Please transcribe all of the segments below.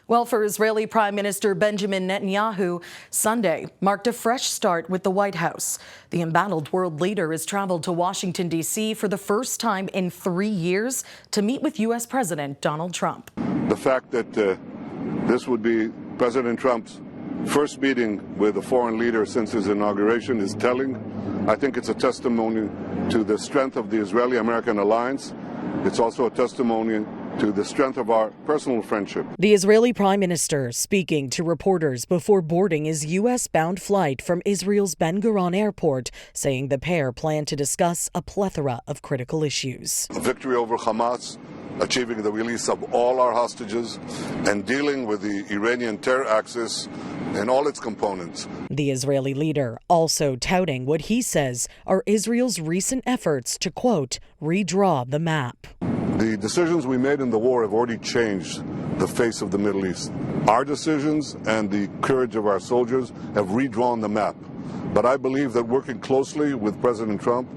Well, for Israeli Prime Minister Benjamin Netanyahu, Sunday marked a fresh start with the White House. The embattled world leader has traveled to Washington, D.C. for the first time in 3 years to meet with U.S. President Donald Trump. The fact that this would be President Trump's first meeting with a foreign leader since his inauguration is telling. I think it's a testimony to the strength of the Israeli-American alliance. It's also a testimony to the strength of our personal friendship. The Israeli Prime Minister speaking to reporters before boarding his U.S.-bound flight from Israel's Ben Gurion Airport, saying the pair plan to discuss a plethora of critical issues. A victory over Hamas, achieving the release of all our hostages, and dealing with the Iranian terror axis and all its components. The Israeli leader also touting what he says are Israel's recent efforts to, quote, redraw the map. The decisions we made in the war have already changed the face of the Middle East. Our decisions and the courage of our soldiers have redrawn the map. But I believe that working closely with President Trump,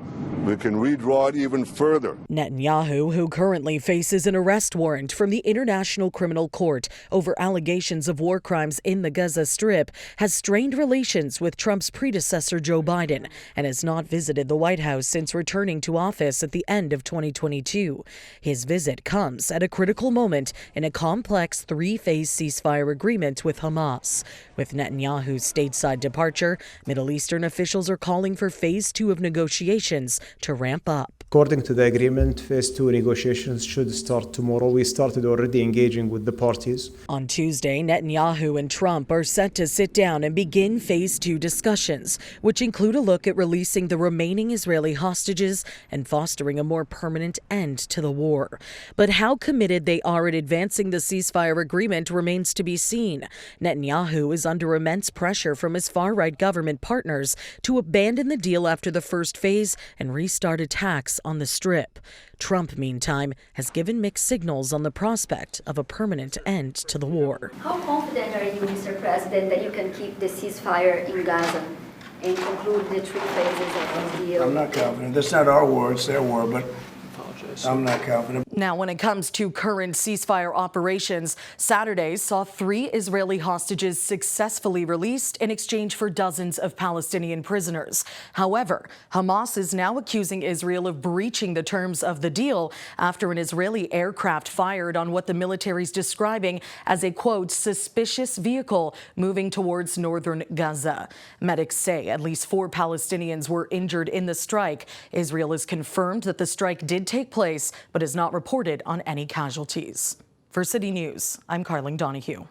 we can redraw it even further. Netanyahu, who currently faces an arrest warrant from the International Criminal Court over allegations of war crimes in the Gaza Strip, has strained relations with Trump's predecessor Joe Biden and has not visited the White House since returning to office at the end of 2022. His visit comes at a critical moment in a complex three-phase ceasefire agreement with Hamas. With Netanyahu's stateside departure, Middle Eastern officials are calling for Phase 2 of negotiations to ramp up. According to the agreement, Phase 2 negotiations should start tomorrow. We started already engaging with the parties. On Tuesday, Netanyahu and Trump are set to sit down and begin Phase 2 discussions, which include a look at releasing the remaining Israeli hostages and fostering a more permanent end to the war. But how committed they are at advancing the ceasefire agreement remains to be seen. Netanyahu is under immense pressure from his far-right government partners to abandon the deal after the first phase and restart attacks on the Strip. Trump, meantime, has given mixed signals on the prospect of a permanent end to the war. How confident are you, Mr. President, that you can keep the ceasefire in Gaza and conclude the 3 phases of the deal? I'm not confident. That's not our war, it's their war, but I'm not confident. Now, when it comes to current ceasefire operations, Saturday saw 3 Israeli hostages successfully released in exchange for dozens of Palestinian prisoners. However, Hamas is now accusing Israel of breaching the terms of the deal after an Israeli aircraft fired on what the military is describing as a, quote, suspicious vehicle moving towards northern Gaza. Medics say at least 4 Palestinians were injured in the strike. Israel has confirmed that the strike did take place, but has not reported on any casualties. For City News, I'm Karling Donoghue.